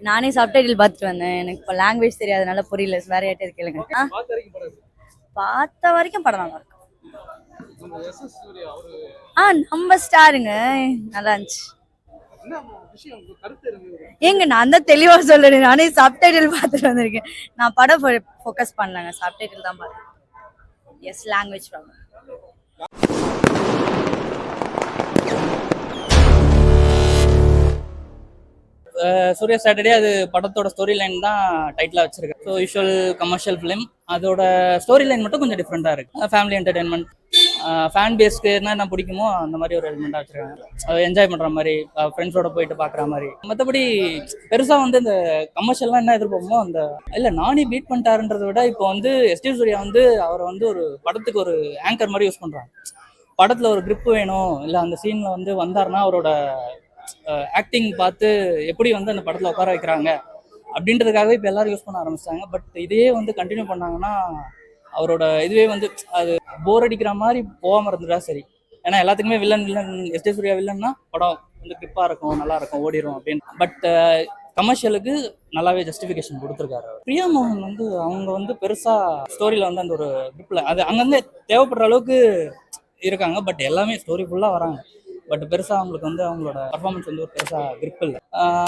நானே சப்டைட்டில் பார்த்துட்டு வந்தேன். எனக்கு இப்போ லாங்குவேஜ் தெரியாதனால புரியல. வேற யார்கிட்ட கேளுங்க. பார்த்த வரைக்கும் படம் நல்லா இருக்கும். நம்ம ஸ்டாருங்க நல்லா இருந்துச்சு. ஏங்க நான் தான் தெளிவா சொல்றேன். நானே சப்டைட்டில் பார்த்துட்டு வந்திருக்கேன். நான் படம் ஃபோக்கஸ் பண்ணலங்க, சப்டைட்டில் தான் பார்த்தேன். Yes, language problem. Surya Saturday அது படத்தோட ஸ்டோரி லைன் தான் டைட்டிலாக வச்சிருக்கேன். ஸோ யூஷுவல் கமர்ஷியல் ஃபிலிம், அதோட ஸ்டோரி லைன் மட்டும் கொஞ்சம் டிஃப்ரெண்ட்டாக இருக்குது. ஃபேமிலி என்டர்டெயின்மெண்ட், ஃபேன் பேஸ்க்கு என்ன பிடிக்குமோ அந்த மாதிரி ஒரு எலிமெண்ட்டாக வச்சுருக்காங்க. அது என்ஜாய் பண்ணுற மாதிரி, ஃப்ரெண்ட்ஸோட போயிட்டு பார்க்குற மாதிரி. மற்றபடி பெருசாக வந்து இந்த கமர்ஷியல்லாம் என்ன எதிர்பார்ப்போமோ அந்த இல்லை நானே பீட் பண்ணிட்டாருன்றதை விட இப்போ வந்து எஸ்டி சூர்யா வந்து அவரை வந்து ஒரு படத்துக்கு ஒரு ஆங்கர் மாதிரி யூஸ் பண்ணுறாங்க. படத்தில் ஒரு grip வேணும், இல்லை அந்த சீனில் வந்து வந்தாருன்னா அவரோட ஆக்டிங் பார்த்து எப்படி வந்து அந்த படத்தில் உட்கார வைக்கிறாங்க அப்படின்றதுக்காகவே இப்போ எல்லாரும் யூஸ் பண்ண ஆரம்பிச்சிட்டாங்க. பட் இதையே வந்து கண்டினியூ பண்ணாங்கன்னா அவரோட இதுவே வந்து அது போர் அடிக்கிற மாதிரி போகாமல் இருந்துட்டா சரி. ஏன்னா எல்லாத்துக்குமே வில்லன் எஸ்டி சூர்யா வில்லன்னா படம் வந்து கிரிப்பாக இருக்கும், நல்லா இருக்கும், ஓடிடும் அப்படின்னு. பட் கமர்ஷியலுக்கு நல்லாவே ஜஸ்டிஃபிகேஷன் கொடுத்துருக்காரு. பிரியா மோகன் வந்து அவங்க வந்து பெருசாக ஸ்டோரியில் வந்து அந்த ஒரு கிரிப்பில் அது அங்கங்கே தேவைப்படுற அளவுக்கு இருக்காங்க. பட் எல்லாமே ஸ்டோரி ஃபுல்லாக வராங்க. பட் பெருசாக அவங்களுக்கு வந்து அவங்களோட பர்ஃபார்மன்ஸ் வந்து ஒரு பெருசாக கிரிப் இல்லை.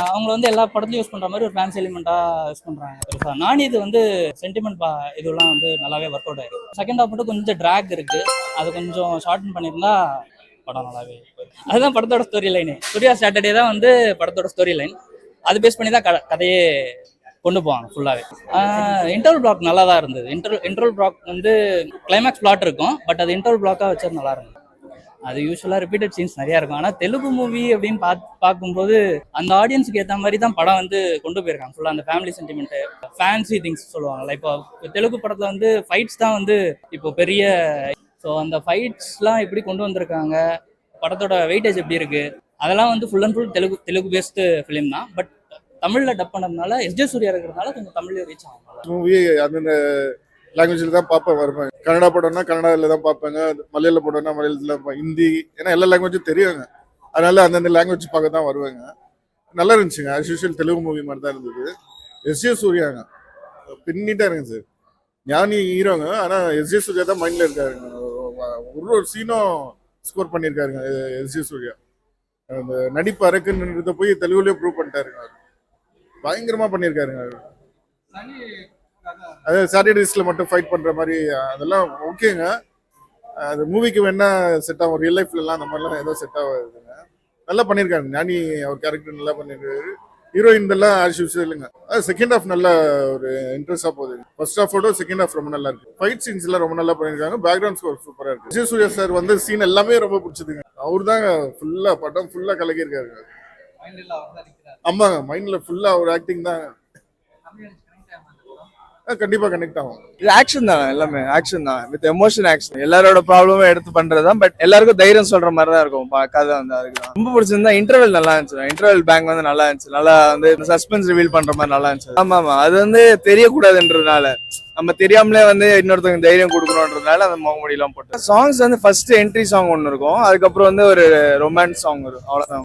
அவங்க வந்து எல்லா படத்துலையும் யூஸ் பண்ணுற மாதிரி ஒரு ஃபேன்ஸ் எலிமெண்ட்டாக யூஸ் பண்ணுறாங்க பெருசாக. நானே இது வந்து சென்டிமெண்ட் இதெல்லாம் வந்து நல்லாவே ஒர்க் அவுட் ஆயிருக்கு. செகண்ட் ஹாஃப் மட்டும் கொஞ்சம் ட்ராக் இருக்குது, அது கொஞ்சம் ஷார்டன் பண்ணியிருந்தா படம் நல்லாவே போயிருக்கு. அதுதான் படத்தோட ஸ்டோரி லைனு. சூர்யா சாட்டர்டே தான் வந்து படத்தோட ஸ்டோரி லைன். அது பேஸ் பண்ணி தான் கதையே கொண்டு போவாங்க ஃபுல்லாகவே. இன்டர்வல் பிளாக் நல்லா தான் இருந்தது. இன்டர்வல் பிளாக் வந்து கிளைமேக்ஸ் பிளாட் இருக்கும், பட் அது இன்டர்வல் பிளாக்காக வச்சது நல்லா இருந்தது. அது யூஸ்வலாக ரிப்பீட்டட் சீன்ஸ் நிறையா இருக்கும். ஆனால் தெலுங்கு மூவி அப்படின்னு பார்க்கும்போது அந்த ஆடியன்ஸுக்கு ஏற்ற மாதிரி தான் படம் வந்து கொண்டு போயிருக்காங்க. ஃபுல்லாக அந்த ஃபேமிலி சென்டிமெண்ட்டு, ஃபேன்சி திங்ஸ் சொல்லுவாங்கல்ல. இப்போ தெலுங்கு படத்தில் வந்து ஃபைட்ஸ் தான் வந்து இப்போ பெரிய. ஸோ அந்த ஃபைட்ஸ்லாம் எப்படி கொண்டு வந்திருக்காங்க, படத்தோட வெயிட்டேஜ் எப்படி இருக்குது, அதெல்லாம் வந்து full and full Telugu based film தான். பட் தமிழில் டப் பண்ணதுனால எஸ்ஜே சூர்யா இருக்கிறதுனால கொஞ்சம் தமிழில் ரீச் ஆகும். மூவி அந்த லாங்குவேஜில் தான் பார்ப்பேன், வருவேன். கன்னடா படம்னா கன்னடாவில் தான் பார்ப்பேங்க, மலையாள படம்னா மலையாளத்தில் பார்ப்பேன், ஹிந்தி, ஏன்னா எல்லா லாங்குவேஜும் தெரியுங்க. அதனால அந்தந்த லாங்குவேஜ் பார்க்க தான் வருவேங்க. நல்லா இருந்துச்சுங்க. ஆஸ் யூஷுவல் தெலுங்கு மூவி மாதிரி தான் இருந்தது. எஸ்ஜே சூர்யாங்க பின்னிட்டா இருங்க சார், ஞானி ஹீரோங்க. ஆனால் எஸ்ஜே சூர்யா தான் மைண்டில் இருக்காருங்க. ஒரு சீனும் ஸ்கோர் பண்ணியிருக்காருங்க எஸ்ஜே சூர்யா. அந்த நடிப்பு அரக்குன்றத போய் தெலுங்குலேயே ப்ரூவ் பண்ணிட்டாருங்க. பயங்கரமாக பண்ணியிருக்காருங்க. அது சாட்டர்டேஸ்ல மட்டும் ஃபைட் பண்ற மாதிரி அதெல்லாம் ஓகேங்க. அது மூவிக்கு வேணா செட் ஆகும், ரியல் லைஃப்லாம் அந்த மாதிரிலாம் ஏதோ செட் ஆகுதுங்க. நல்லா பண்ணியிருக்காங்க. ஞானி அவர் கேரக்டர் நல்லா பண்ணியிருக்காரு. ஹீரோயின் எல்லாம் ஆஸ் யூஷுவல் இல்லைங்க. செகண்ட் ஹாஃப் நல்ல ஒரு இன்ட்ரெஸ்டாக போகுது. ஃபர்ஸ்ட் ஹாஃபோட செகண்ட் ஹாஃப் ரொம்ப நல்லா இருக்கு. ஃபைட் சீன்ஸ் எல்லாம் ரொம்ப நல்லா பண்ணியிருக்காங்க. பேக்ரவுண்ட் ஸ்கோர் சூப்பராக இருக்கு. விஜய் சூர்யா சார் வந்து சீன் எல்லாமே ரொம்ப பிடிச்சதுங்க. அவர் தாங்க ஃபுல்லா படம் ஃபுல்லா கலக்கியிருக்காரு. ஆமாங்க, மைண்ட்ல ஃபுல்லா ஒரு ஆக்டிங் தான். கண்டிப்பா கனெக்ட் ஆகும். இது ஆக்ஷன் தான், எல்லாமே ஆக்ஷன் தான், வித் எமோஷன் ஆக்ஷன். எல்லாரோட ப்ராப்ளமும் எடுத்து பண்றதுதான். பட் எல்லாருக்கும் தைரியம் சொல்ற மாதிரி தான் இருக்கும் கதை வந்து. அதுக்கு ரொம்ப பிடிச்சிருந்தா இன்டர்வல் நல்லா இருந்துச்சு. இன்டர்வல் பேங்க் வந்து நல்லா இருந்துச்சு. நல்லா வந்து சஸ்பென்ஸ் ரிவீல் பண்ற மாதிரி நல்லா இருந்துச்சு. ஆமா ஆமா, அது வந்து தெரியக்கூடாதுன்றதுனால, நம்ம தெரியாமலே வந்து இன்னொருத்தவங்க தைரியம் கொடுக்கணுன்றதுனால அந்த முகமூடியெல்லாம் போட்டு. சாங்ஸ் வந்து ஃபர்ஸ்ட் என்ட்ரி சாங் ஒன்று இருக்கும், அதுக்கப்புறம் வந்து ஒரு ரொமான்ஸ் சாங் வரும், அவ்வளவுதான்.